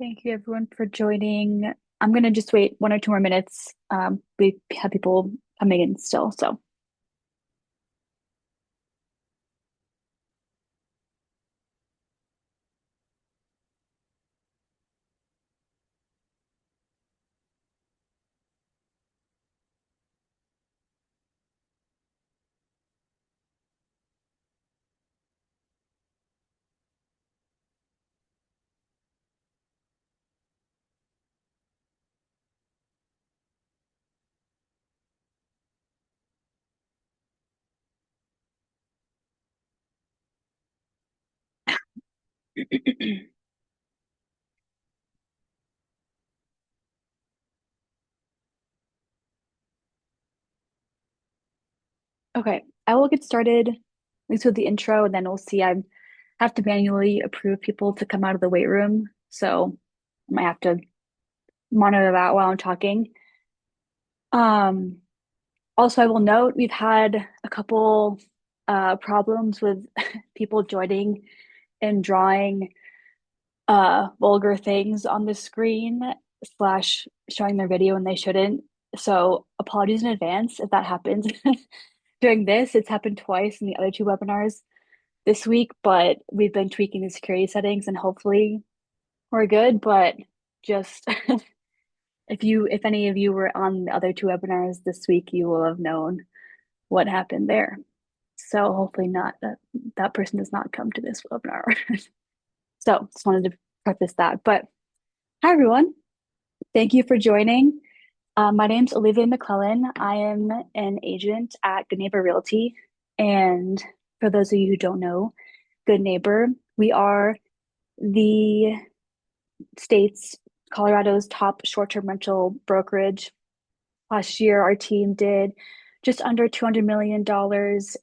Thank you everyone for joining. I'm gonna just wait 1 or 2 more minutes. We have people coming in still, so okay. I will get started at least with the intro, and then we'll see. I have to manually approve people to come out of the weight room, so I might have to monitor that while I'm talking. Um, Also, I will note we've had a couple problems with people joining and drawing vulgar things on the screen slash showing their video when they shouldn't. So apologies in advance if that happens during this. It's happened twice in the other two webinars this week, but we've been tweaking the security settings and hopefully we're good. But just if any of you were on the other two webinars this week, you will have known what happened there. So hopefully not that person does not come to this webinar. So just wanted to preface that. But hi everyone. Thank you for joining. My name's Olivia McClellan. I am an agent at Good Neighbor Realty. And for those of you who don't know, Good Neighbor, we are the state's Colorado's top short-term rental brokerage. Last year, our team did just under $200 million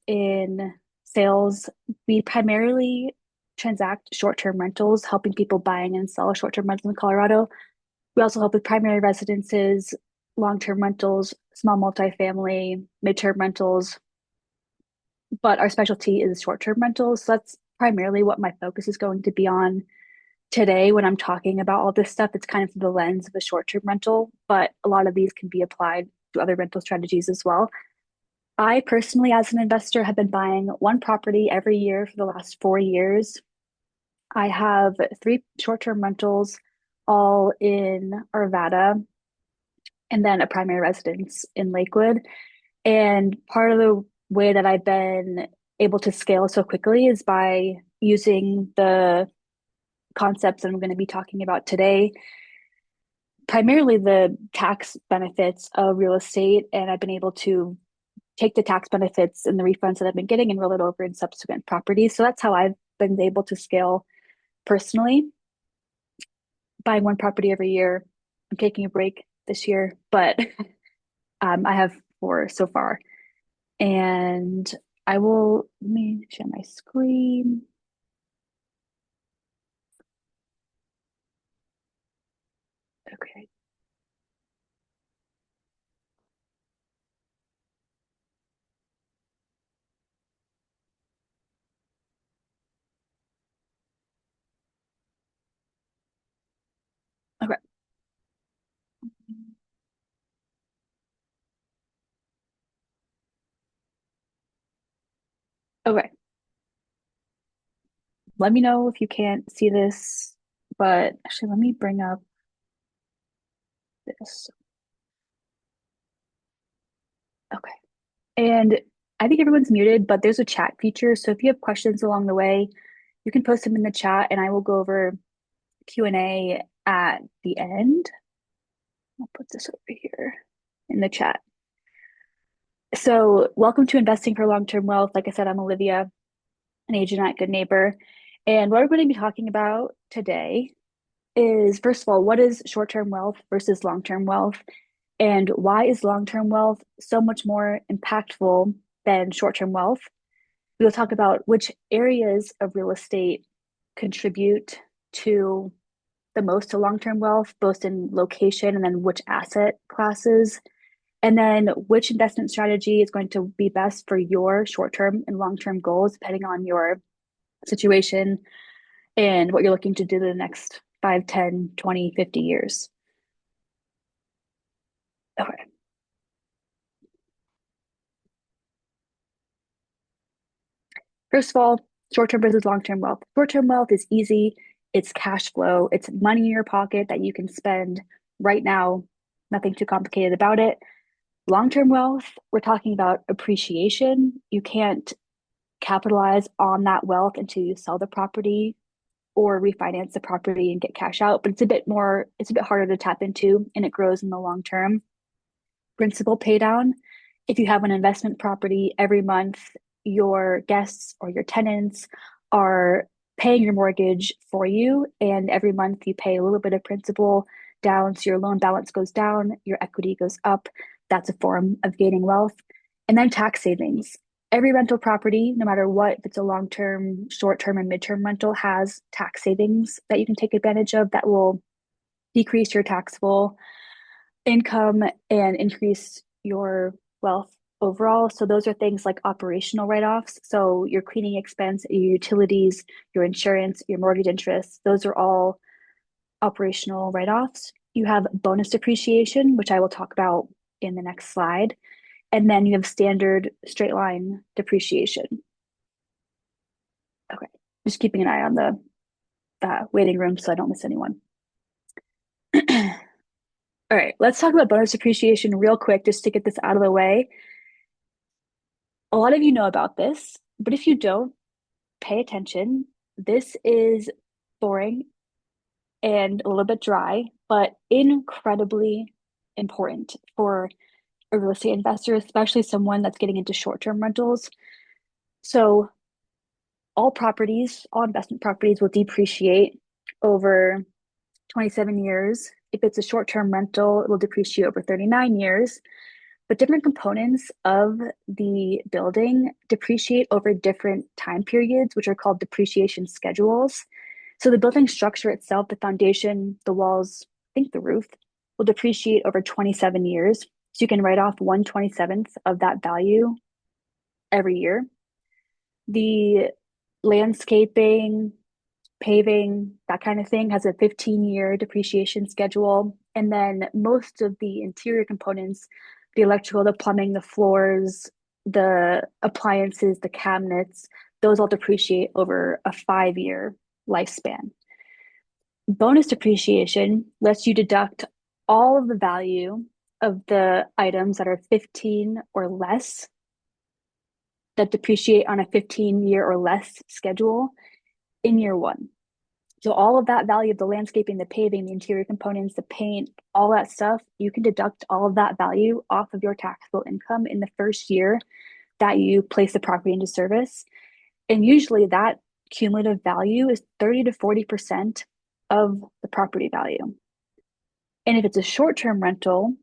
in sales. We primarily transact short-term rentals, helping people buying and sell short-term rentals in Colorado. We also help with primary residences, long-term rentals, small multifamily, mid-term rentals, but our specialty is short-term rentals. So that's primarily what my focus is going to be on today when I'm talking about all this stuff. It's kind of through the lens of a short-term rental, but a lot of these can be applied to other rental strategies as well. I personally, as an investor, have been buying one property every year for the last 4 years. I have three short-term rentals, all in Arvada, and then a primary residence in Lakewood. And part of the way that I've been able to scale so quickly is by using the concepts that I'm going to be talking about today, primarily the tax benefits of real estate. And I've been able to take the tax benefits and the refunds that I've been getting and roll it over in subsequent properties. So that's how I've been able to scale personally, buying one property every year. I'm taking a break this year, but I have four so far. And let me share my screen. Okay. Okay. Okay. Let me know if you can't see this, but actually, let me bring up this. Okay. And I think everyone's muted, but there's a chat feature. So if you have questions along the way, you can post them in the chat and I will go over Q&A at the end. I'll put this over here in the chat. So, welcome to Investing for Long-Term Wealth. Like I said, I'm Olivia, an agent at Good Neighbor. And what we're going to be talking about today is, first of all, what is short-term wealth versus long-term wealth? And why is long-term wealth so much more impactful than short-term wealth? We'll talk about which areas of real estate contribute to the most to long-term wealth, both in location and then which asset classes, and then which investment strategy is going to be best for your short-term and long-term goals, depending on your situation and what you're looking to do in the next 5, 10, 20, 50 years? Okay. First of all, short-term versus long-term wealth. Short-term wealth is easy. It's cash flow. It's money in your pocket that you can spend right now. Nothing too complicated about it. Long-term wealth, we're talking about appreciation. You can't capitalize on that wealth until you sell the property or refinance the property and get cash out, but it's a bit harder to tap into and it grows in the long term. Principal pay down. If you have an investment property every month, your guests or your tenants are paying your mortgage for you, and every month you pay a little bit of principal down, so your loan balance goes down, your equity goes up. That's a form of gaining wealth. And then tax savings. Every rental property, no matter what, if it's a long term, short term, and midterm rental, has tax savings that you can take advantage of that will decrease your taxable income and increase your wealth overall. So those are things like operational write-offs. So your cleaning expense, your utilities, your insurance, your mortgage interest, those are all operational write-offs. You have bonus depreciation, which I will talk about in the next slide. And then you have standard straight line depreciation. Okay, just keeping an eye on the waiting room so I don't miss anyone. All right, let's talk about bonus depreciation real quick just to get this out of the way. A lot of you know about this, but if you don't, pay attention. This is boring and a little bit dry, but incredibly important for a real estate investor, especially someone that's getting into short-term rentals. So all investment properties will depreciate over 27 years. If it's a short-term rental, it will depreciate over 39 years. But different components of the building depreciate over different time periods, which are called depreciation schedules. So the building structure itself, the foundation, the walls, I think the roof, will depreciate over 27 years. So you can write off 1/27th of that value every year. The landscaping, paving, that kind of thing has a 15-year depreciation schedule. And then most of the interior components, the electrical, the plumbing, the floors, the appliances, the cabinets, those all depreciate over a 5-year lifespan. Bonus depreciation lets you deduct all of the value of the items that are 15 or less that depreciate on a 15-year or less schedule in year one. So all of that value of the landscaping, the paving, the interior components, the paint, all that stuff, you can deduct all of that value off of your taxable income in the first year that you place the property into service. And usually that cumulative value is 30 to 40% of the property value. And if it's a short-term rental,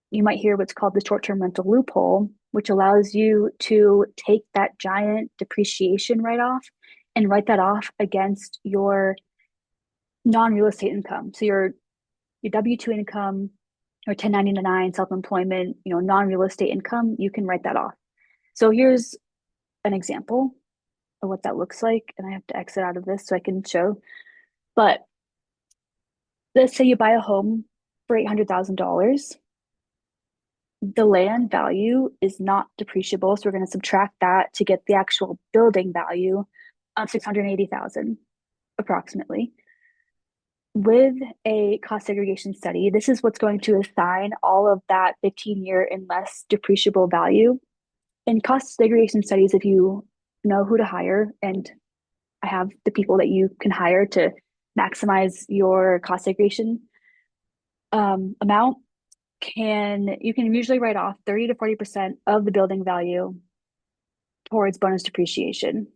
you might hear what's called the short-term rental loophole, which allows you to take that giant depreciation write-off and write that off against your non-real estate income. So your W-2 income or 1099 self-employment, non-real estate income, you can write that off. So here's an example of what that looks like. And I have to exit out of this so I can show. But let's say you buy a home for $800,000. The land value is not depreciable. So we're going to subtract that to get the actual building value of 680,000 approximately. With a cost segregation study, this is what's going to assign all of that 15-year and less depreciable value. In cost segregation studies, if you know who to hire, and I have the people that you can hire to maximize your cost segregation amount, you can usually write off 30 to 40% of the building value towards bonus depreciation.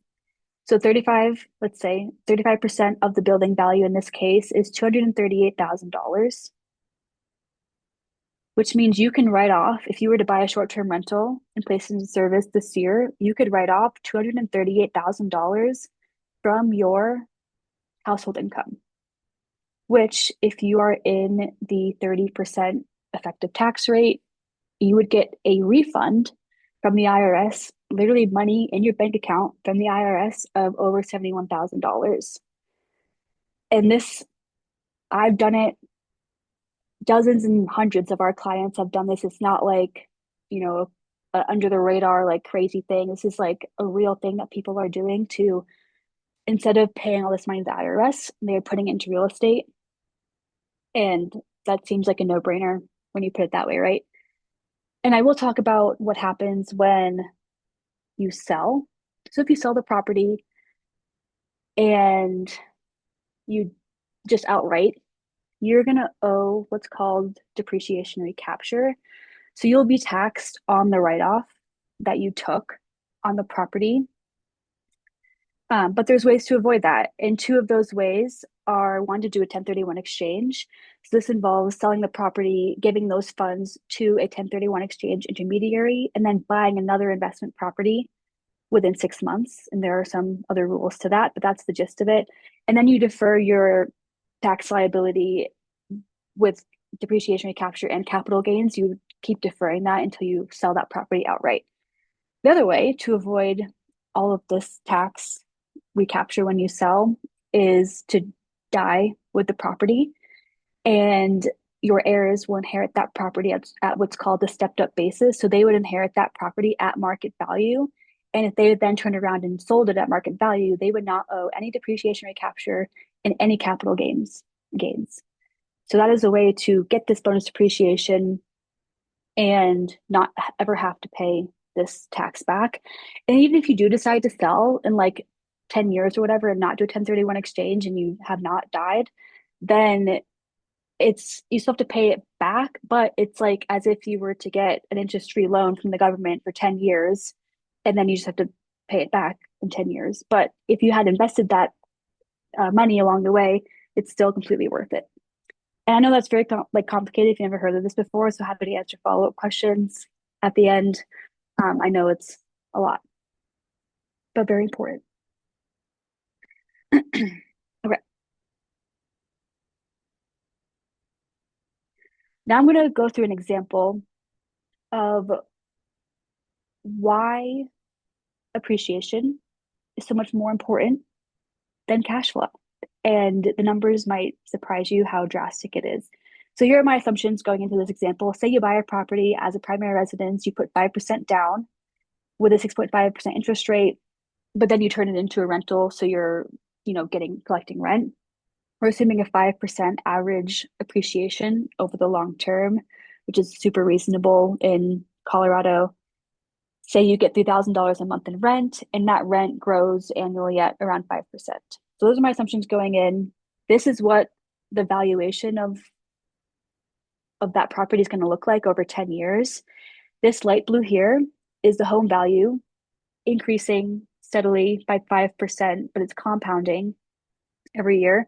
So let's say 35% of the building value in this case is $238,000, which means you can write off, if you were to buy a short-term rental and place it into service this year, you could write off $238,000 from your household income, which if you are in the 30% effective tax rate, you would get a refund from the IRS, literally money in your bank account from the IRS of over $71,000. And this I've done it. Dozens and hundreds of our clients have done this. It's not like, you know, under the radar, like crazy thing. This is like a real thing that people are doing to, instead of paying all this money to the IRS, they're putting it into real estate. And that seems like a no-brainer when you put it that way, right? And I will talk about what happens when you sell. So if you sell the property and you just outright, you're going to owe what's called depreciation recapture. So you'll be taxed on the write-off that you took on the property. But there's ways to avoid that. And two of those ways are one, to do a 1031 exchange. So this involves selling the property, giving those funds to a 1031 exchange intermediary, and then buying another investment property within 6 months. And there are some other rules to that, but that's the gist of it. And then you defer your tax liability with depreciation recapture and capital gains. You keep deferring that until you sell that property outright. The other way to avoid all of this tax recapture when you sell is to die with the property, and your heirs will inherit that property at what's called a stepped up basis. So they would inherit that property at market value. And if they then turned around and sold it at market value, they would not owe any depreciation recapture and any capital gains. So that is a way to get this bonus depreciation and not ever have to pay this tax back. And even if you do decide to sell in like 10 years or whatever and not do a 1031 exchange and you have not died, then it's you still have to pay it back, but it's like as if you were to get an interest-free loan from the government for 10 years and then you just have to pay it back in 10 years. But if you had invested that money along the way, it's still completely worth it. And I know that's very complicated if you've never heard of this before, so happy to answer follow-up questions at the end. I know it's a lot, but very important. Okay, now I'm going to go through an example of why appreciation is so much more important than cash flow. And the numbers might surprise you how drastic it is. So here are my assumptions going into this example. Say you buy a property as a primary residence, you put 5% down with a 6.5% interest rate, but then you turn it into a rental, so you're, collecting rent. We're assuming a 5% average appreciation over the long term, which is super reasonable in Colorado. Say you get $3,000 a month in rent, and that rent grows annually at around 5%. So those are my assumptions going in. This is what the valuation of that property is going to look like over 10 years. This light blue here is the home value increasing steadily by 5%, but it's compounding every year.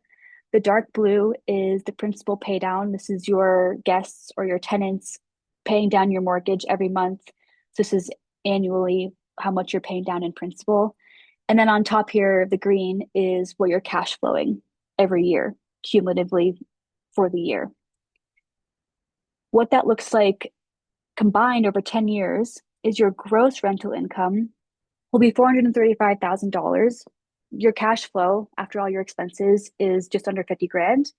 The dark blue is the principal pay down. This is your guests or your tenants paying down your mortgage every month. So this is annually how much you're paying down in principal. And then on top here, the green is what you're cash flowing every year, cumulatively for the year. What that looks like combined over 10 years is your gross rental income will be $435,000. Your cash flow after all your expenses is just under 50 grand.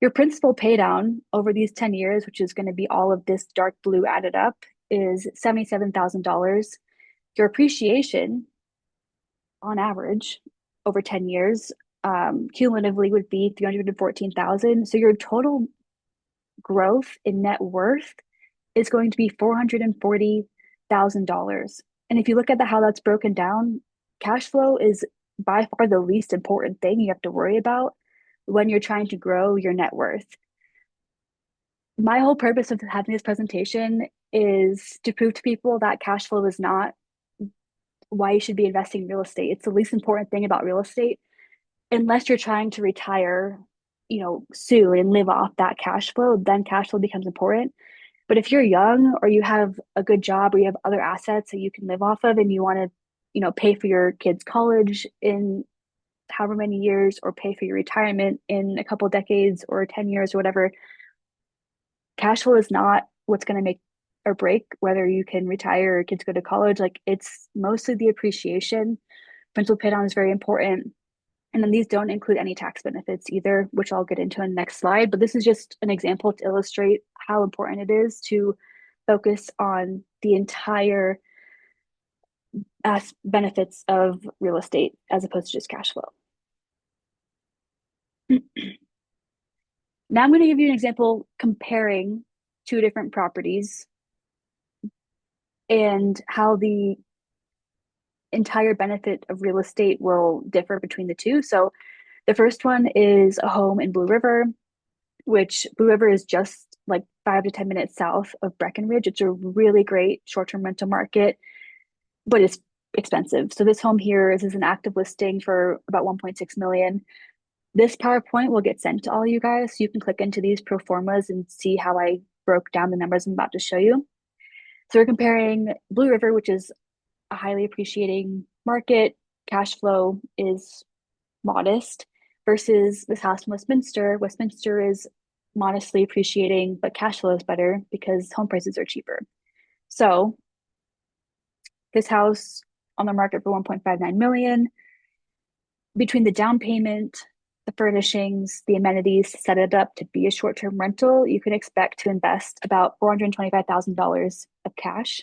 Your principal pay down over these 10 years, which is going to be all of this dark blue added up, is $77,000. Your appreciation on average over 10 years cumulatively would be 314,000. So your total growth in net worth is going to be $440,000. And if you look at how that's broken down, cash flow is by far the least important thing you have to worry about when you're trying to grow your net worth. My whole purpose of having this presentation is to prove to people that cash flow is not why you should be investing in real estate. It's the least important thing about real estate, unless you're trying to retire, soon and live off that cash flow, then cash flow becomes important. But if you're young or you have a good job or you have other assets that you can live off of and you want to, pay for your kids' college in however many years or pay for your retirement in a couple decades or 10 years or whatever, cash flow is not what's going to make or break whether you can retire or kids go to college. Like, it's mostly the appreciation. Principal pay down is very important. And then these don't include any tax benefits either, which I'll get into in the next slide. But this is just an example to illustrate how important it is to focus on the entire benefits of real estate as opposed to just cash flow. Now I'm going to give you an example comparing two different properties and how the entire benefit of real estate will differ between the two. So the first one is a home in Blue River, which Blue River is just like 5 to 10 minutes south of Breckenridge. It's a really great short-term rental market, but it's expensive. So this home here is an active listing for about 1.6 million. This PowerPoint will get sent to all you guys, so you can click into these pro formas and see how I broke down the numbers I'm about to show you. So we're comparing Blue River, which is a highly appreciating market. Cash flow is modest versus this house in Westminster. Westminster is modestly appreciating, but cash flow is better because home prices are cheaper. So this house on the market for 1.59 million. Between the down payment, the furnishings, the amenities to set it up to be a short-term rental, you can expect to invest about $425,000 of cash.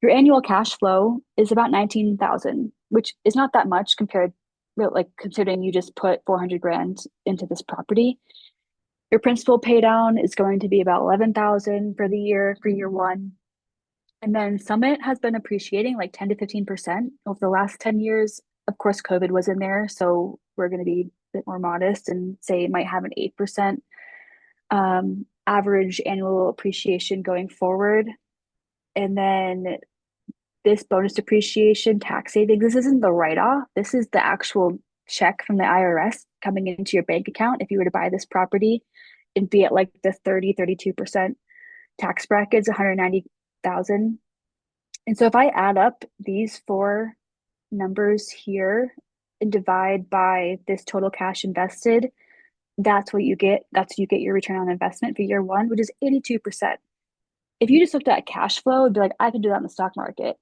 Your annual cash flow is about 19,000, which is not that much compared, like considering you just put 400 grand into this property. Your principal pay down is going to be about 11,000 for the year for year one. And then Summit has been appreciating like 10 to 15% over the last 10 years. Of course, COVID was in there, so we're going to be a bit more modest and say it might have an 8% average annual appreciation going forward. And then this bonus depreciation tax savings, this isn't the write-off. This is the actual check from the IRS coming into your bank account if you were to buy this property and be at like the 32% tax brackets, 190,000. And so if I add up these four numbers here and divide by this total cash invested, that's what you get. That's you get your return on investment for year one, which is 82%. If you just looked at cash flow, it'd be like, I can do that in the stock market.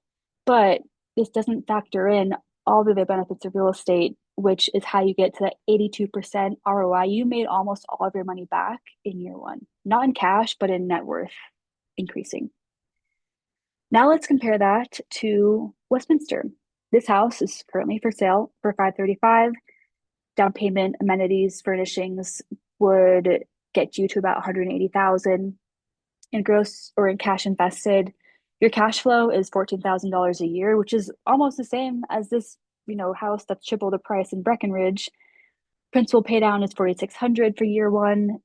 But this doesn't factor in all the other benefits of real estate, which is how you get to that 82% ROI. You made almost all of your money back in year one, not in cash, but in net worth increasing. Now let's compare that to Westminster. This house is currently for sale for 535. Down payment, amenities, furnishings would get you to about 180,000 in gross or in cash invested. Your cash flow is $14,000 a year, which is almost the same as this, house that's triple the price in Breckenridge. Principal pay down is 4,600 for year one.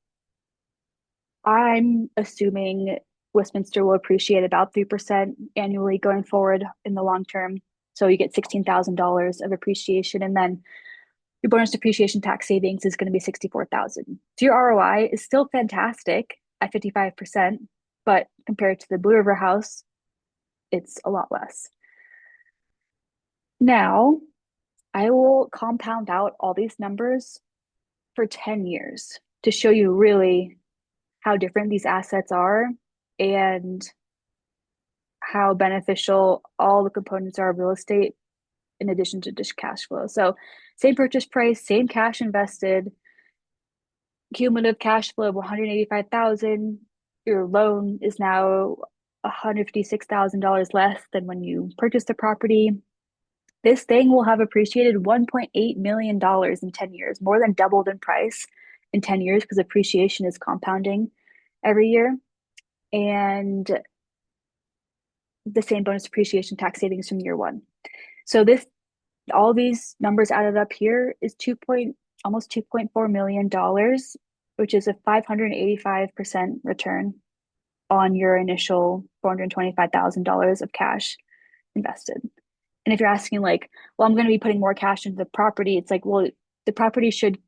I'm assuming Westminster will appreciate about 3% annually going forward in the long term. So you get $16,000 of appreciation, and then your bonus depreciation tax savings is going to be 64,000. So your ROI is still fantastic at 55%, but compared to the Blue River house, it's a lot less. Now, I will compound out all these numbers for 10 years to show you really how different these assets are and how beneficial all the components are of real estate in addition to just cash flow. So same purchase price, same cash invested, cumulative cash flow of 185,000. Your loan is now $156,000 less than when you purchased the property. This thing will have appreciated $1.8 million in 10 years, more than doubled in price in 10 years because appreciation is compounding every year. And the same bonus depreciation tax savings from year one. So all these numbers added up here is almost $2.4 million, which is a 585% return on your initial $425,000 of cash invested. And if you're asking like, well, I'm going to be putting more cash into the property, it's like, well, the property should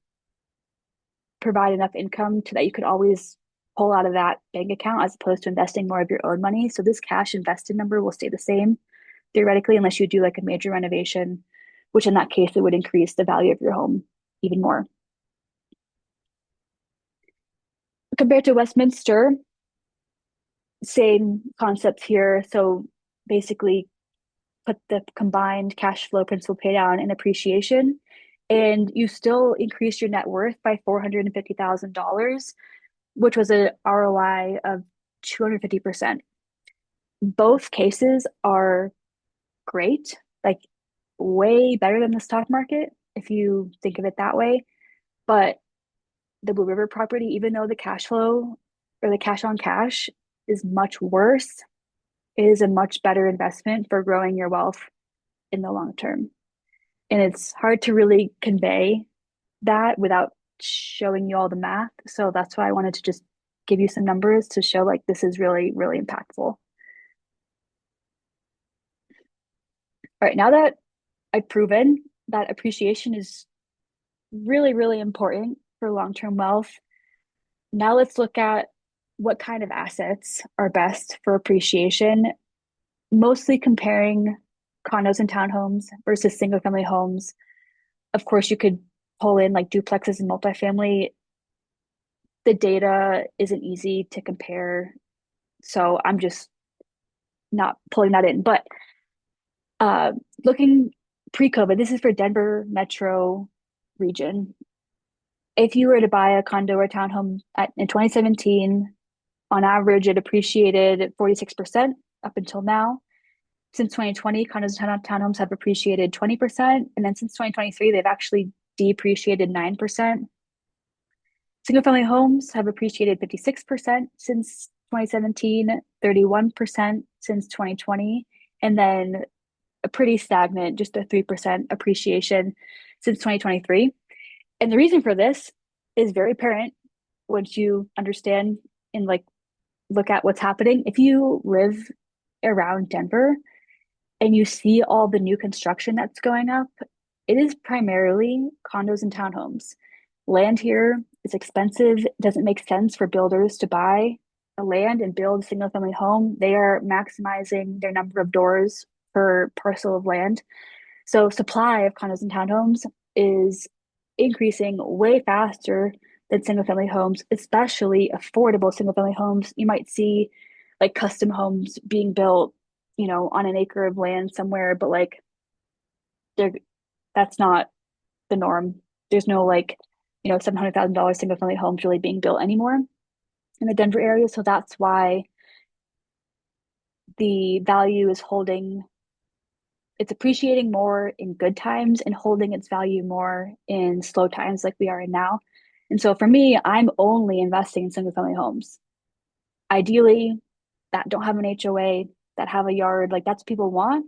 provide enough income to that you could always pull out of that bank account as opposed to investing more of your own money. So this cash invested number will stay the same theoretically, unless you do like a major renovation, which in that case, it would increase the value of your home even more. Compared to Westminster, same concepts here. So basically put the combined cash flow, principal pay down, and appreciation and you still increase your net worth by $450,000, which was a ROI of 250%. Both cases are great, like way better than the stock market, if you think of it that way. But the Blue River property, even though the cash flow or the cash on cash is much worse, it is a much better investment for growing your wealth in the long term. And it's hard to really convey that without showing you all the math. So that's why I wanted to just give you some numbers to show like this is really, really impactful. All right, now that I've proven that appreciation is really, really important for long-term wealth, now let's look at what kind of assets are best for appreciation, mostly comparing condos and townhomes versus single-family homes. Of course, you could pull in like duplexes and multifamily. The data isn't easy to compare, so I'm just not pulling that in. But uh, looking pre-COVID, this is for Denver metro region. If you were to buy a condo or townhome in 2017, on average, it appreciated 46% up until now. Since 2020, condos and townhomes have appreciated 20%. And then since 2023, they've actually depreciated 9%. Single family homes have appreciated 56% since 2017, 31% since 2020, and then a pretty stagnant, just a 3% appreciation since 2023. And the reason for this is very apparent once you understand and like look at what's happening. If you live around Denver and you see all the new construction that's going up, it is primarily condos and townhomes. Land here is expensive. It doesn't make sense for builders to buy a land and build a single family home. They are maximizing their number of doors per parcel of land. So supply of condos and townhomes is increasing way faster than single family homes, especially affordable single family homes. You might see like custom homes being built, on an acre of land somewhere, but like they're that's not the norm. There's no like, $700,000 single family homes really being built anymore in the Denver area. So that's why the value is holding, it's appreciating more in good times and holding its value more in slow times like we are in now. And so for me, I'm only investing in single family homes. Ideally, that don't have an HOA, that have a yard, like that's what people want,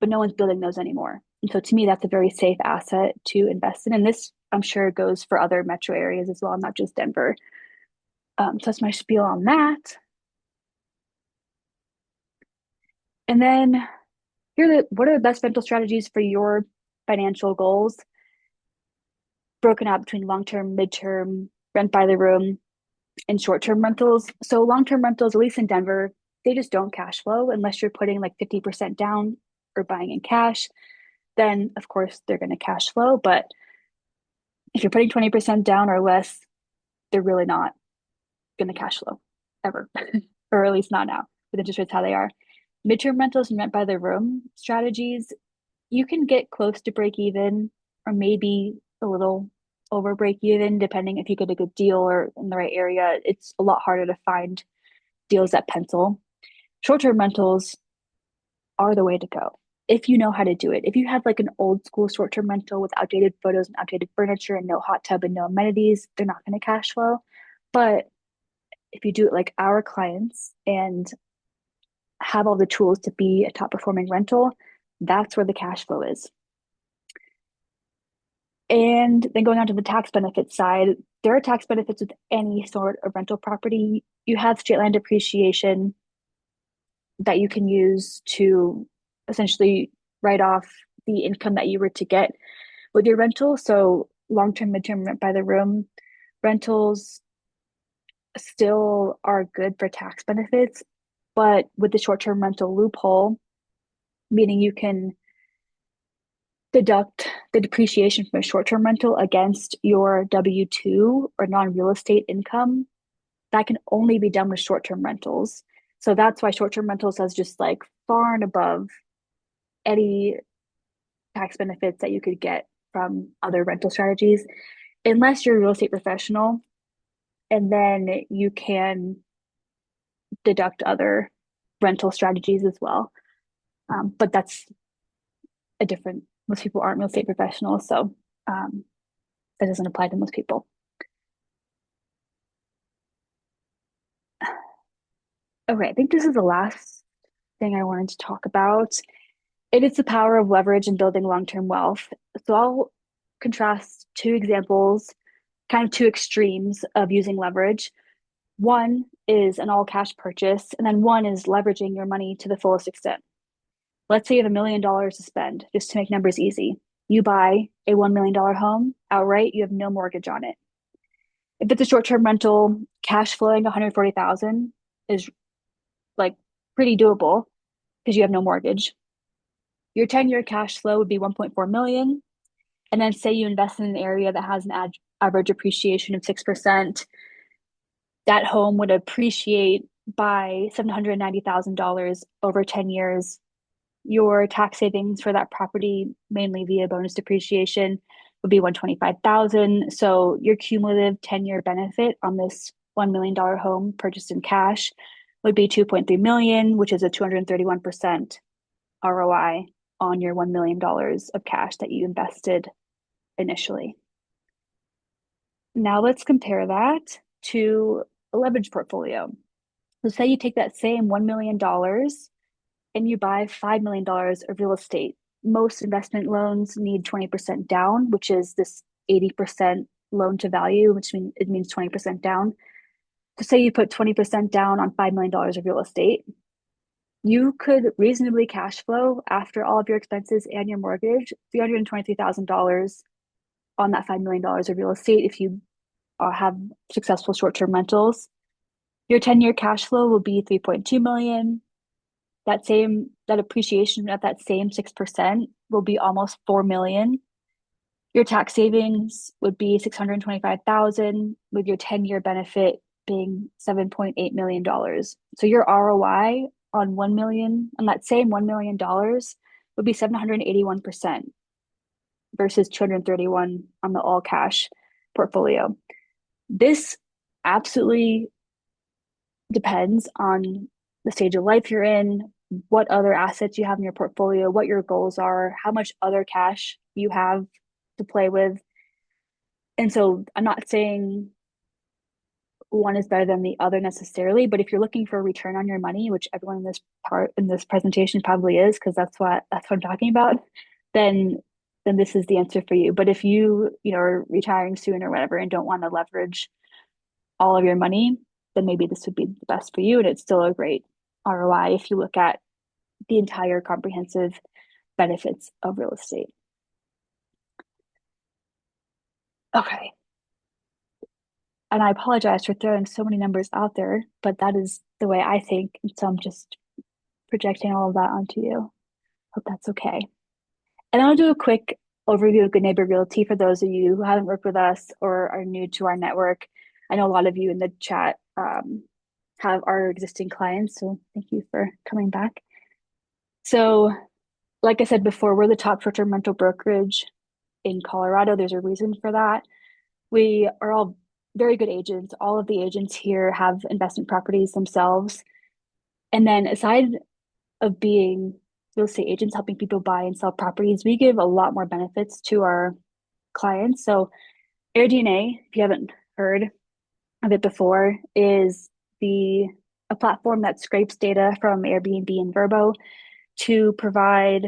but no one's building those anymore. And so to me, that's a very safe asset to invest in. And this, I'm sure, goes for other metro areas as well, not just Denver. So that's my spiel on that. And then what are the best rental strategies for your financial goals, broken out between long-term, mid-term, rent by the room, and short-term rentals. So long-term rentals, at least in Denver, they just don't cash flow unless you're putting like 50% down or buying in cash. Then of course they're going to cash flow. But if you're putting 20% down or less, they're really not going to cash flow ever, or at least not now with interest rates how they are. Midterm rentals and rent by the room strategies, you can get close to break even or maybe a little over break even, depending if you get a good deal or in the right area. It's a lot harder to find deals that pencil. Short-term rentals are the way to go if you know how to do it. If you have like an old school short-term rental with outdated photos and outdated furniture and no hot tub and no amenities, they're not going to cash flow. But if you do it like our clients and have all the tools to be a top performing rental, that's where the cash flow is. And then going on to the tax benefits side, there are tax benefits with any sort of rental property. You have straight line depreciation that you can use to essentially write off the income that you were to get with your rental. So long-term, mid-term rent by the room rentals still are good for tax benefits, but with the short-term rental loophole, meaning you can deduct the depreciation from a short-term rental against your W-2 or non-real estate income, that can only be done with short-term rentals. So that's why short-term rentals has just like far and above any tax benefits that you could get from other rental strategies, unless you're a real estate professional, and then you can deduct other rental strategies as well. But that's a different, most people aren't real estate professionals, so um, that doesn't apply to most people. Okay, I think this is the last thing I wanted to talk about. It is the power of leverage in building long-term wealth. So I'll contrast two examples, kind of two extremes of using leverage. One is an all cash purchase, and then one is leveraging your money to the fullest extent. Let's say you have $1 million to spend, just to make numbers easy. You buy a $1 million home outright, you have no mortgage on it. If it's a short-term rental, cash flowing 140,000 is like pretty doable because you have no mortgage. Your 10-year cash flow would be 1.4 million. And then say you invest in an area that has an average appreciation of 6%, that home would appreciate by $790,000 over 10 years. Your tax savings for that property, mainly via bonus depreciation, would be 125,000. So your cumulative 10-year benefit on this $1 million home purchased in cash would be 2.3 million, which is a 231% ROI on your $1 million of cash that you invested initially. Now let's compare that to a leverage portfolio. So say you take that same $1 million and you buy $5 million of real estate. Most investment loans need 20% down, which is this 80% loan to value, which means 20% down. So say you put 20% down on $5 million of real estate, you could reasonably cash flow after all of your expenses and your mortgage, $323,000 on that $5 million of real estate if you have successful short-term rentals. Your 10-year cash flow will be 3.2 million. That appreciation at that same 6% will be almost 4 million. Your tax savings would be 625,000, with your 10-year benefit being $7.8 million. So your ROI on 1 million, on that same $1 million, would be 781% versus 231 on the all cash portfolio. This absolutely depends on the stage of life you're in, what other assets you have in your portfolio, what your goals are, how much other cash you have to play with. And so I'm not saying one is better than the other necessarily, but if you're looking for a return on your money, which everyone in this presentation probably is, because that's what I'm talking about, then this is the answer for you. But if you are retiring soon or whatever and don't want to leverage all of your money, then maybe this would be the best for you. And it's still a great ROI if you look at the entire comprehensive benefits of real estate. Okay. And I apologize for throwing so many numbers out there, but that is the way I think. And so I'm just projecting all of that onto you. Hope that's okay. And I'll do a quick overview of Good Neighbor Realty for those of you who haven't worked with us or are new to our network. I know a lot of you in the chat have our existing clients, so thank you for coming back. So, like I said before, we're the top short-term rental brokerage in Colorado. There's a reason for that. We are all very good agents. All of the agents here have investment properties themselves. And then aside of being real estate agents helping people buy and sell properties, we give a lot more benefits to our clients. So AirDNA, if you haven't heard of it before, is a platform that scrapes data from Airbnb and Vrbo to provide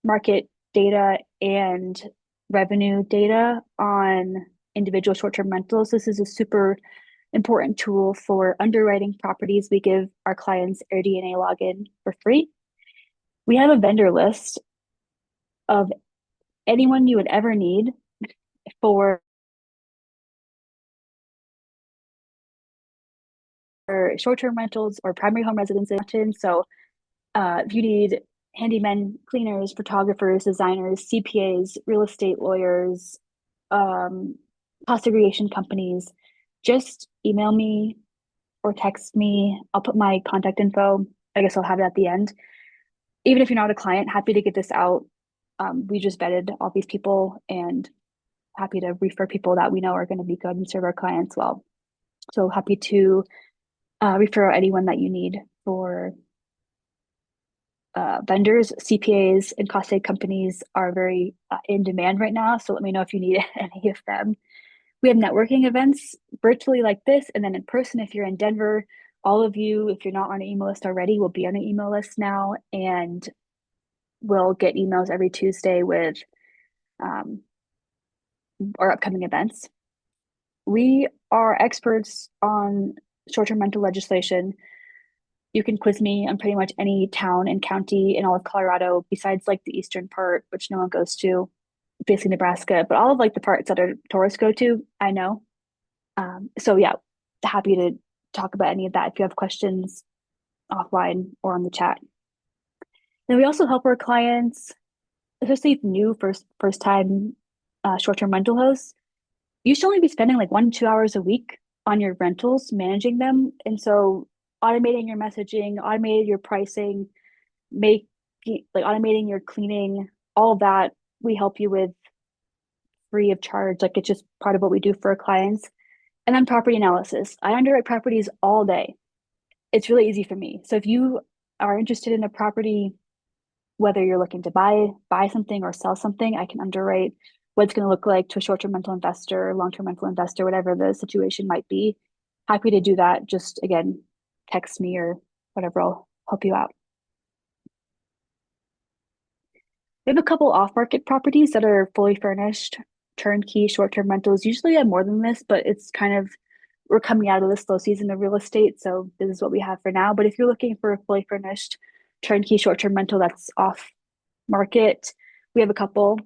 market data and revenue data on individual short-term rentals. This is a super important tool for underwriting properties. We give our clients AirDNA login for free. We have a vendor list of anyone you would ever need for short-term rentals or primary home residences. So if you need handymen, cleaners, photographers, designers, CPAs, real estate lawyers, cost segregation companies, just email me or text me. I'll put my contact info. I guess I'll have it at the end. Even if you're not a client, happy to get this out We just vetted all these people and happy to refer people that we know are going to be good and serve our clients well. So happy to refer anyone that you need for vendors. CPAs and cost aid companies are very in demand right now. So let me know if you need any of them. We have networking events virtually like this, and then in person if you're in Denver. All of you, if you're not on an email list already, will be on an email list now, and we'll get emails every Tuesday with um, our upcoming events. We are experts on short-term rental legislation. You can quiz me on pretty much any town and county in all of Colorado, besides like the eastern part, which no one goes to, basically Nebraska. But all of like the parts that our tourists go to, I know. So yeah, happy to talk about any of that if you have questions offline or on the chat. Then we also help our clients, especially new first time short-term rental hosts. You should only be spending like 1 to 2 hours a week on your rentals, managing them. And so automating your messaging, automating your pricing, make like automating your cleaning, all of that we help you with free of charge. Like it's just part of what we do for our clients. And then property analysis. I underwrite properties all day. It's really easy for me. So if you are interested in a property, whether you're looking to buy something or sell something, I can underwrite what it's going to look like to a short-term rental investor, long-term rental investor, whatever the situation might be. Happy to do that. Just again, text me or whatever. I'll help you out. We have a couple off-market properties that are fully furnished, turnkey short-term rentals. Usually I have more than this, but it's kind of we're coming out of the slow season of real estate, so this is what we have for now. But if you're looking for a fully furnished turnkey short-term rental that's off market, we have a couple.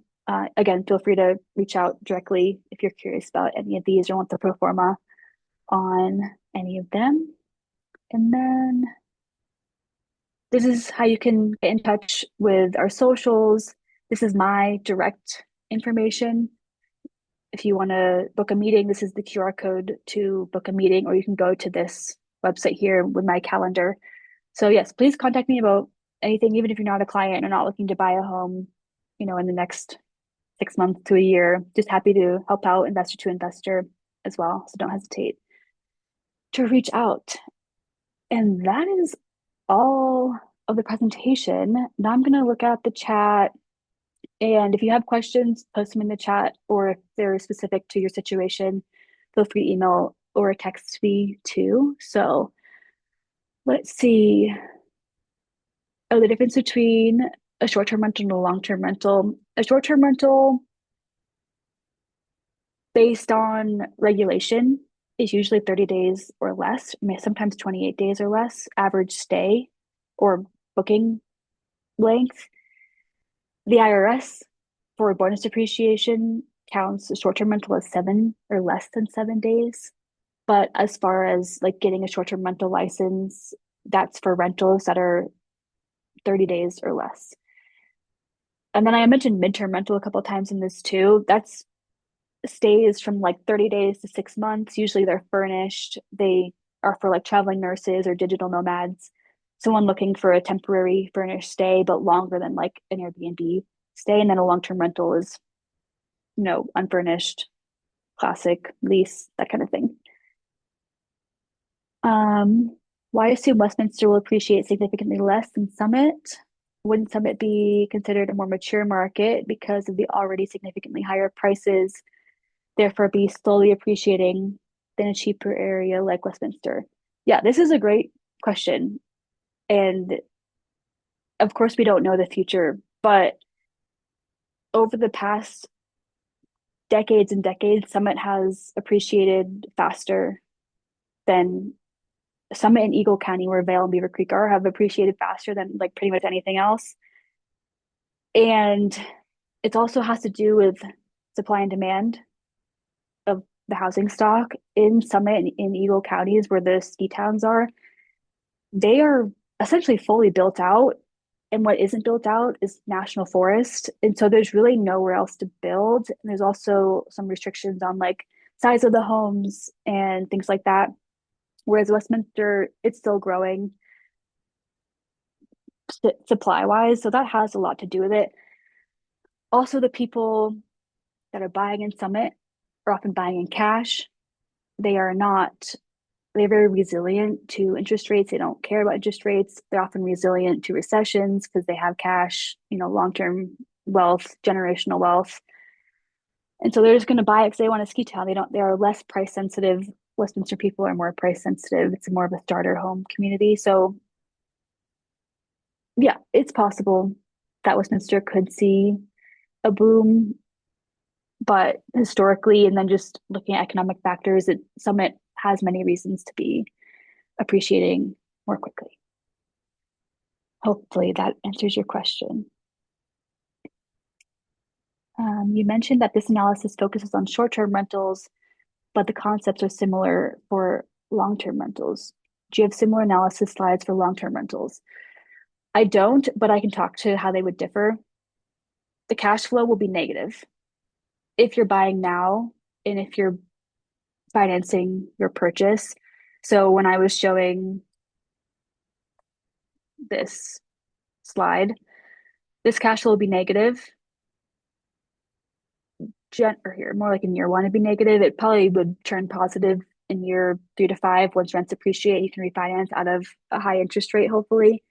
Again, feel free to reach out directly if you're curious about any of these or want the pro forma on any of them. And then this is how you can get in touch with our socials. This is my direct information. If you want to book a meeting, this is the QR code to book a meeting, or you can go to this website here with my calendar. So yes, please contact me about anything, even if you're not a client or not looking to buy a home, in the next 6 months to a year. Just happy to help out investor to investor as well. So don't hesitate to reach out. And that is all of the presentation. Now I'm going to look at the chat. And if you have questions, post them in the chat, or if they're specific to your situation, feel free to email or text me too. So let's see. Oh, the difference between a short-term rental and a long-term rental. A short-term rental based on regulation is usually 30 days or less, sometimes 28 days or less, average stay or booking length. The IRS for bonus depreciation counts a short-term rental as 7 or less than 7 days. But as far as like getting a short-term rental license, that's for rentals that are 30 days or less. And then I mentioned midterm rental a couple of times in this too. That's stays from like 30 days to 6 months. Usually they're furnished. They are for like traveling nurses or digital nomads, someone looking for a temporary furnished stay, but longer than like an Airbnb stay. And then a long-term rental is, unfurnished, classic lease, that kind of thing. Why assume Westminster will appreciate significantly less than Summit? Wouldn't Summit be considered a more mature market because of the already significantly higher prices, therefore be slowly appreciating than a cheaper area like Westminster? Yeah, this is a great question. And of course, we don't know the future, but over the past decades and decades, Summit has appreciated faster than Summit and Eagle County, where Vail and Beaver Creek are, have appreciated faster than like pretty much anything else. And it also has to do with supply and demand of the housing stock in Summit and in Eagle counties where the ski towns are. They are essentially fully built out. And what isn't built out is national forest. And so there's really nowhere else to build. And there's also some restrictions on like size of the homes and things like that. Whereas Westminster, it's still growing supply wise. So that has a lot to do with it. Also, the people that are buying in Summit are often buying in cash. They are not, they're very resilient to interest rates. They don't care about interest rates. They're often resilient to recessions because they have cash, long-term wealth, generational wealth. And so they're just going to buy it because they want a ski town. They are less price sensitive. Westminster people are more price sensitive. It's more of a starter home community. So yeah, it's possible that Westminster could see a boom, but historically, and then just looking at economic factors, Summit has many reasons to be appreciating more quickly. Hopefully that answers your question. You mentioned that this analysis focuses on short-term rentals, but the concepts are similar for long-term rentals. Do you have similar analysis slides for long-term rentals? I don't, but I can talk to how they would differ. The cash flow will be negative if you're buying now and if you're financing your purchase. So when I was showing this slide, this cash flow will be negative. Or here, more like in year one, it'd be negative. It probably would turn positive in year 3 to 5 once rents appreciate. You can refinance out of a high interest rate, hopefully.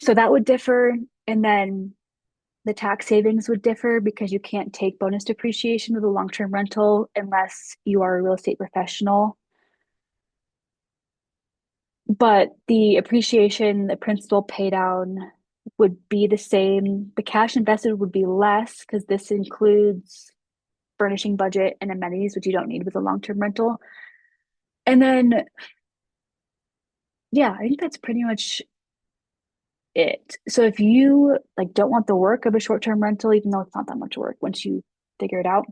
So that would differ. And then the tax savings would differ because you can't take bonus depreciation with a long-term rental unless you are a real estate professional. But the appreciation, the principal pay down would be the same. The cash invested would be less because this includes furnishing budget and amenities, which you don't need with a long-term rental. And then, yeah, I think that's pretty much it. So if you like don't want the work of a short-term rental, even though it's not that much work once you figure it out,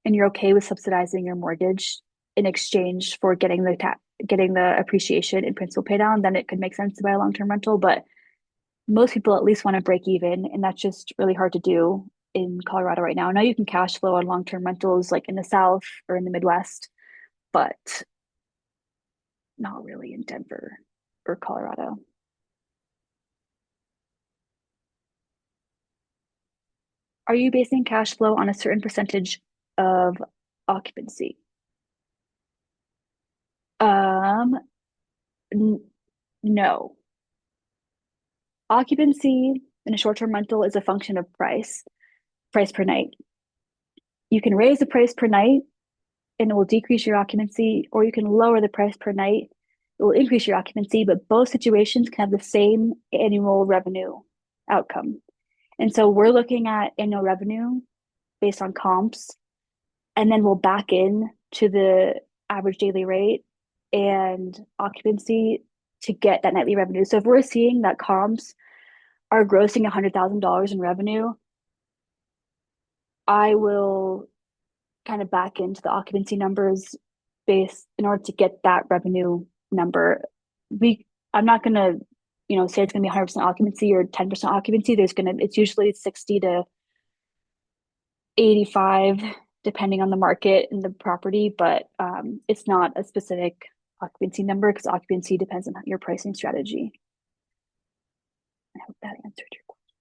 and you're okay with subsidizing your mortgage in exchange for getting the appreciation in principal pay down, then it could make sense to buy a long-term rental. But most people at least want to break even, and that's just really hard to do in Colorado right now. Now you can cash flow on long-term rentals like in the South or in the Midwest, but not really in Denver or Colorado. Are you basing cash flow on a certain percentage of occupancy? Um, n no. Occupancy in a short-term rental is a function of price per night. You can raise the price per night and it will decrease your occupancy, or you can lower the price per night. It will increase your occupancy, but both situations can have the same annual revenue outcome. And so we're looking at annual revenue based on comps, and then we'll back in to the average daily rate and occupancy to get that nightly revenue. So if we're seeing that comps are grossing $100,000 in revenue, I will kind of back into the occupancy numbers based in order to get that revenue number. I'm not gonna, say it's gonna be 100% occupancy or 10% occupancy. It's usually 60 to 85 depending on the market and the property, but it's not a specific occupancy number because occupancy depends on your pricing strategy. I hope that answered your question.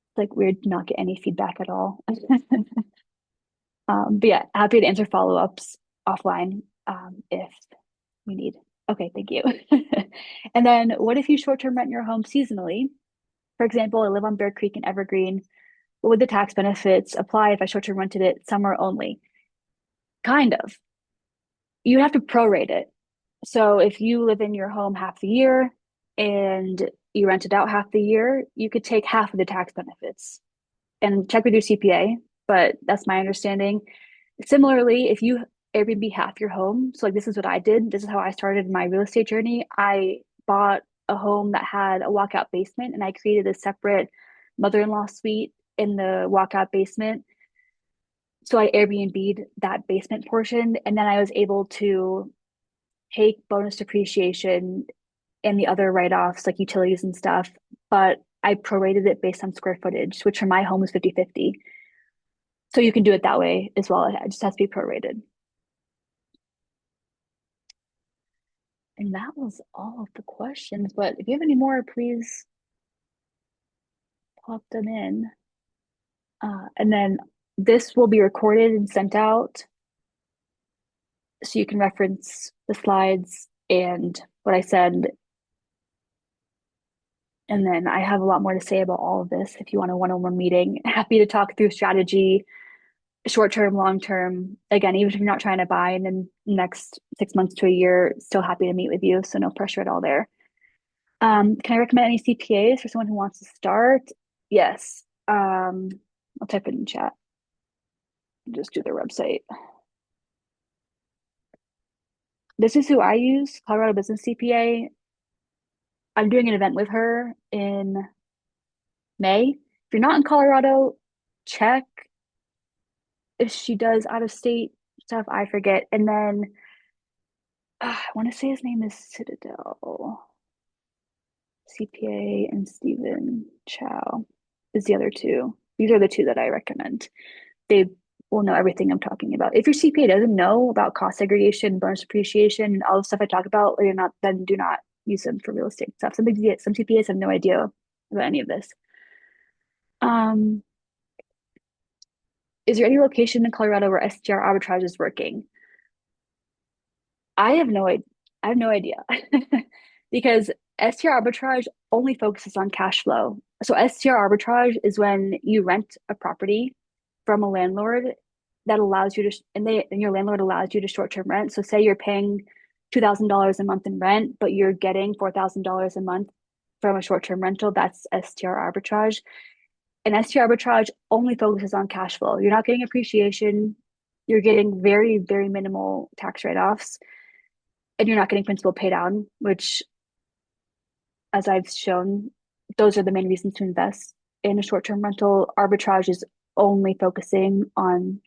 It's like weird to not get any feedback at all. But yeah, happy to answer follow-ups offline if you need. Okay, thank you. And then what if you short-term rent your home seasonally? For example, I live on Bear Creek in Evergreen. What would the tax benefits apply if I short-term rented it summer only? Kind of. You have to prorate it. So if you live in your home half the year and you rent it out half the year, you could take half of the tax benefits and check with your CPA, but that's my understanding. Similarly, if you Airbnb half your home, so like this is what I did. This is how I started my real estate journey. I bought a home that had a walkout basement and I created a separate mother-in-law suite in the walkout basement. So I Airbnb'd that basement portion and then I was able to take bonus depreciation and the other write-offs like utilities and stuff, but I prorated it based on square footage, which for my home was 50/50. So you can do it that way as well. It just has to be prorated. And that was all of the questions. But if you have any more, please pop them in. And then this will be recorded and sent out so you can reference the slides and what I said. And then I have a lot more to say about all of this if you want a one-on-one meeting. Happy to talk through strategy, short term, long term. Again, even if you're not trying to buy in the next 6 months to a year, still happy to meet with you. So no pressure at all there. Can I recommend any CPAs for someone who wants to start? Yes. I'll type it in chat. Just do their website. This is who I use, Colorado Business CPA. I'm doing an event with her in May. If you're not in Colorado, check if she does out of state stuff. I forget. And then I want to say his name is Citadel CPA and Stephen Chow is the other two. These are the two that I recommend. They will know everything I'm talking about. If your CPA doesn't know about cost segregation, bonus depreciation, and all the stuff I talk about, or you're not, then do not use them for real estate stuff. Some CPAs have no idea about any of this. Um, is there any location in Colorado where STR arbitrage is working? I have no idea. I have no idea because STR arbitrage only focuses on cash flow. So STR arbitrage is when you rent a property from a landlord that allows you to, and your landlord allows you to short-term rent. So say you're paying $2,000 a month in rent, but you're getting $4,000 a month from a short-term rental. That's STR arbitrage. And STR arbitrage only focuses on cash flow. You're not getting appreciation. You're getting very, very minimal tax write-offs, and you're not getting principal pay down, which, as I've shown, those are the main reasons to invest in a short-term rental. Arbitrage is only focusing on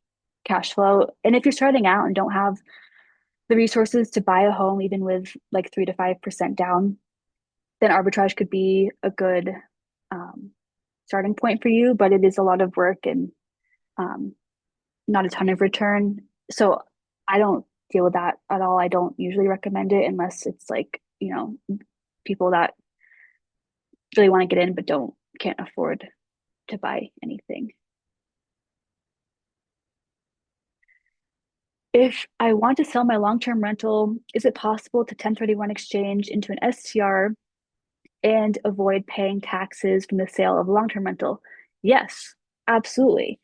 cash flow. And if you're starting out and don't have the resources to buy a home, even with like 3 to 5% down, then arbitrage could be a good um, starting point for you. But it is a lot of work and um, not a ton of return. So I don't deal with that at all. I don't usually recommend it unless it's like, people that really want to get in but can't afford to buy anything. If I want to sell my long-term rental, is it possible to 1031 exchange into an STR and avoid paying taxes from the sale of a long-term rental? Yes, absolutely.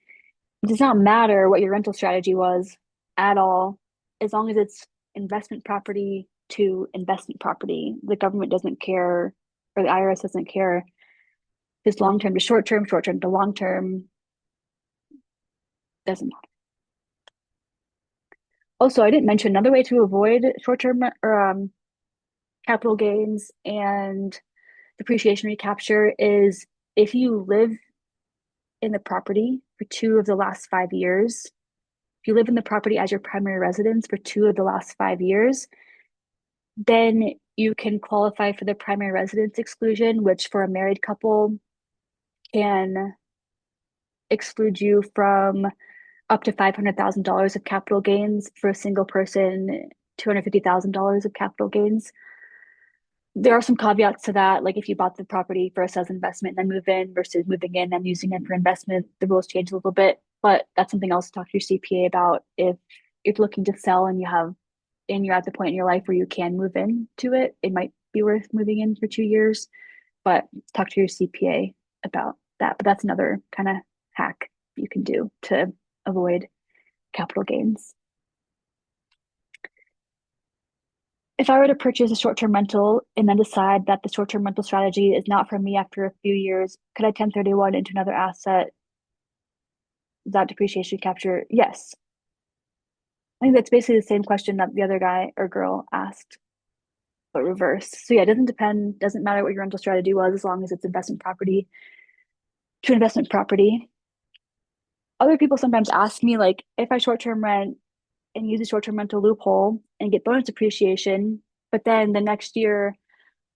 It does not matter what your rental strategy was at all, as long as it's investment property to investment property. The government doesn't care, or the IRS doesn't care. It's long term to short term to long term, doesn't matter. Also, I didn't mention another way to avoid short term or capital gains and depreciation recapture is if you live in the property for 2 of the last 5 years. If you live in the property as your primary residence for 2 of the last 5 years, then you can qualify for the primary residence exclusion, which for a married couple can exclude you from up to $500,000 of capital gains. For a single person, $250,000 of capital gains. There are some caveats to that. Like if you bought the property first as investment and then move in versus moving in and using it for investment, the rules change a little bit. But that's something else to talk to your CPA about if you're looking to sell and you're at the point in your life where you can move in to it. It might be worth moving in for 2 years, but talk to your CPA about that. But that's another kind of hack you can do to avoid capital gains. If I were to purchase a short-term rental and then decide that the short-term rental strategy is not for me after a few years, could I 1031 into another asset without depreciation capture? Yes. I think that's basically the same question that the other guy or girl asked, but reversed. So yeah, it doesn't matter what your rental strategy was as long as it's investment property to investment property. Other people sometimes ask me, like, if I short-term rent and use a short-term rental loophole and get bonus depreciation, but then the next year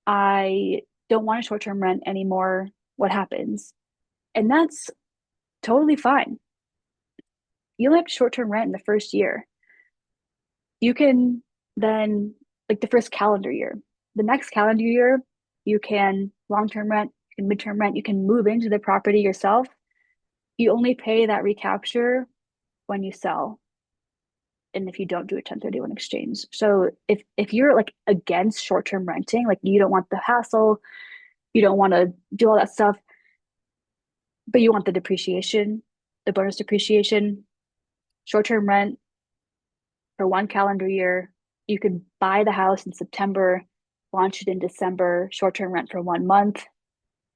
I don't want a short-term rent anymore, what happens? And that's totally fine. You only have short-term rent in the first year. You can then, like the first calendar year, the next calendar year, you can long-term rent, you can midterm rent, you can move into the property yourself. you only pay that recapture when you sell and if you don't do a 1031 exchange. So if you're like against short-term renting, like you don't want the hassle, you don't want to do all that stuff, but you want the depreciation, the bonus depreciation, short-term rent for 1 calendar year, you can buy the house in September, launch it in December, short-term rent for 1 month,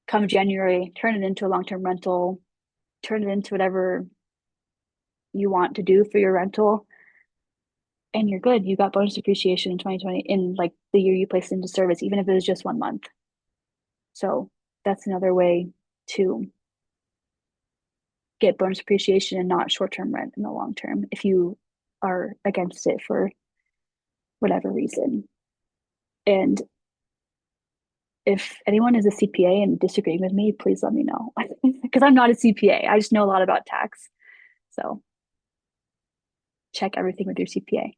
come January, turn it into a long-term rental, turn it into whatever you want to do for your rental, and you're good. You got bonus depreciation in 2020 in like the year you placed into service, even if it was just 1 month. So that's another way to get bonus depreciation and not short-term rent in the long term if you are against it for whatever reason. And if anyone is a CPA and disagreeing with me, please let me know because I'm not a CPA. I just know a lot about tax. So check everything with your CPA.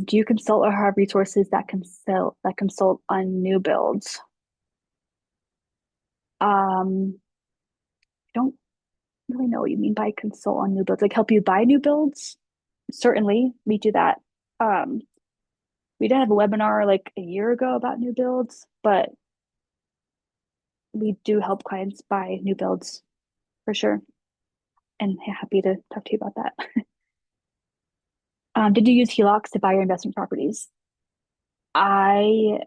Do you consult or have resources that consult on new builds? I don't really know what you mean by consult on new builds. Like help you buy new builds? Certainly, we do that. Um, we did have a webinar like a year ago about new builds, but we do help clients buy new builds for sure. And happy to talk to you about that. Did you use HELOCs to buy your investment properties? I,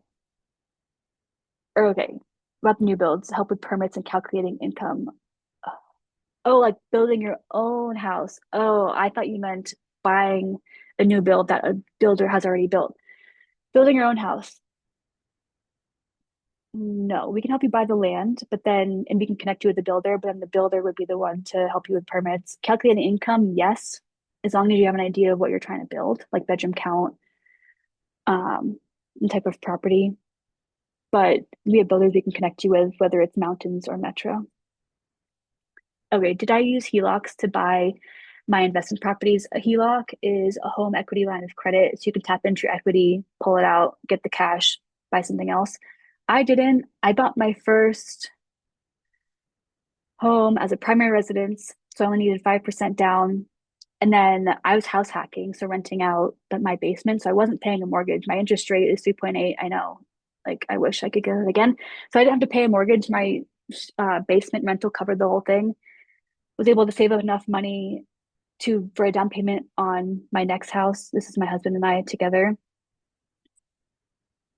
or okay, about the new builds, help with permits and calculating income. Oh, like building your own house. Oh, I thought you meant buying a new build that a builder has already built. Building your own house. No, we can help you buy the land, but then, and we can connect you with the builder, but then the builder would be the one to help you with permits. Calculating income, yes, as long as you have an idea of what you're trying to build, like bedroom count, and type of property. But we have builders we can connect you with, whether it's mountains or metro. Okay, did I use HELOCs to buy my investment properties? A HELOC is a home equity line of credit, so you can tap into your equity, pull it out, get the cash, buy something else. I didn't. I bought my first home as a primary residence, so I only needed 5% down. And then I was house hacking, so renting out my basement. So I wasn't paying a mortgage. My interest rate is 3.8. I know. Like I wish I could get it again. So I didn't have to pay a mortgage. My basement rental covered the whole thing. Was able to save up enough money to for a down payment on my next house. This is my husband and I together.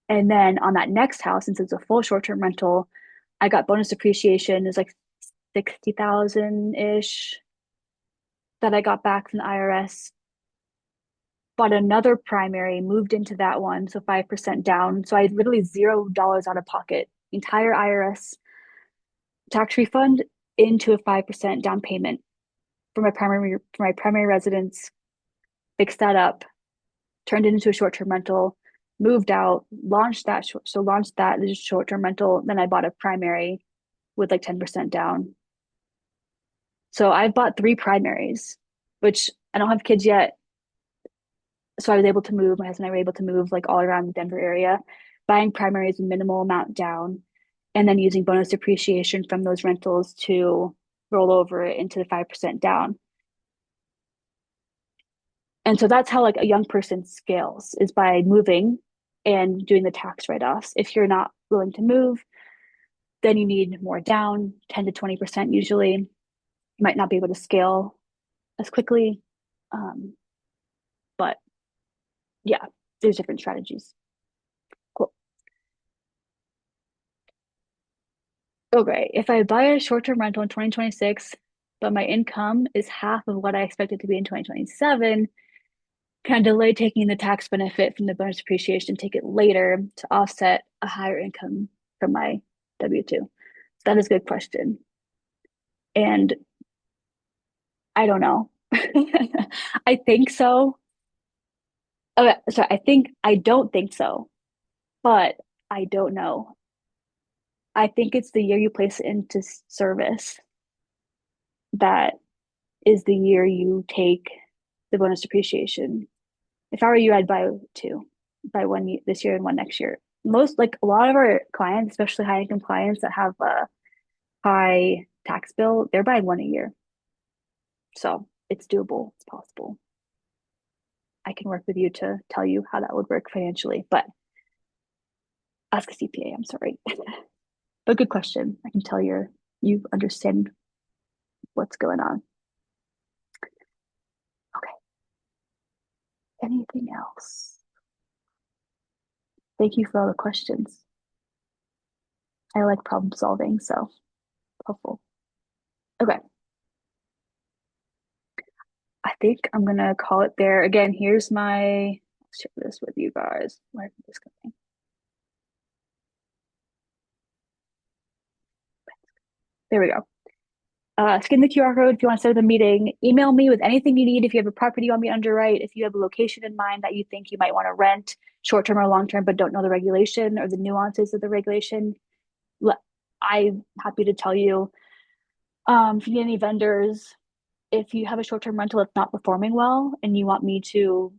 And then on that next house, since it's a full short-term rental, I got bonus depreciation. It's like 60,000 ish that I got back from the IRS. Bought another primary, moved into that one, so 5% down. So I had literally $0 out of pocket. Entire IRS tax refund into a 5% down payment for my primary residence, fixed that up, turned it into a short-term rental, moved out, launched that as a short-term rental. Then I bought a primary with like 10% down. So I bought three primaries, which I don't have kids yet. So I was able to move, my husband and I were able to move like all around the Denver area, buying primaries a minimal amount down, and then using bonus depreciation from those rentals to roll over it into the 5% down. And so that's how like a young person scales is by moving and doing the tax write-offs. If you're not willing to move, then you need more down, 10 to 20% usually. You might not be able to scale as quickly. But yeah, there's different strategies. Cool. Okay, if I buy a short-term rental in 2026, but my income is half of what I expect it to be in 2027, can I delay taking the tax benefit from the bonus depreciation, take it later to offset a higher income from my W-2? So that is a good question. And I don't know. I think so. Okay, sorry, I don't think so, but I don't know. I think it's the year you place it into service that is the year you take the bonus depreciation. If I were you, I'd buy two, buy one this year and one next year. Most like a lot of our clients, especially high income clients that have a high tax bill, they're buying one a year. So it's doable, it's possible. I can work with you to tell you how that would work financially, but ask a CPA, I'm sorry. But good question. I can tell you understand what's going on. Okay. Anything else? Thank you for all the questions. I like problem solving, so helpful. Okay. I think I'm gonna call it there. Again, here's my, let's share this with you guys. Where is this going? There we go. Scan the QR code if you want to set up a meeting. Email me with anything you need. If you have a property you want me to underwrite, if you have a location in mind that you think you might want to rent, short term or long term, but don't know the regulation or the nuances of the regulation, I'm happy to tell you. If you need any vendors, if you have a short term rental that's not performing well and you want me to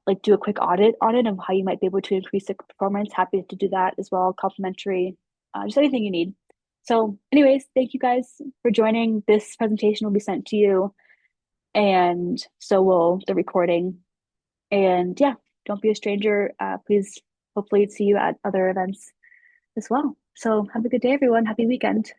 like do a quick audit on it of how you might be able to increase the performance, happy to do that as well, complimentary, just anything you need. So, anyways, thank you guys for joining. This presentation will be sent to you, and so will the recording. And yeah, don't be a stranger. Please, hopefully, see you at other events as well. So, have a good day, everyone. Happy weekend.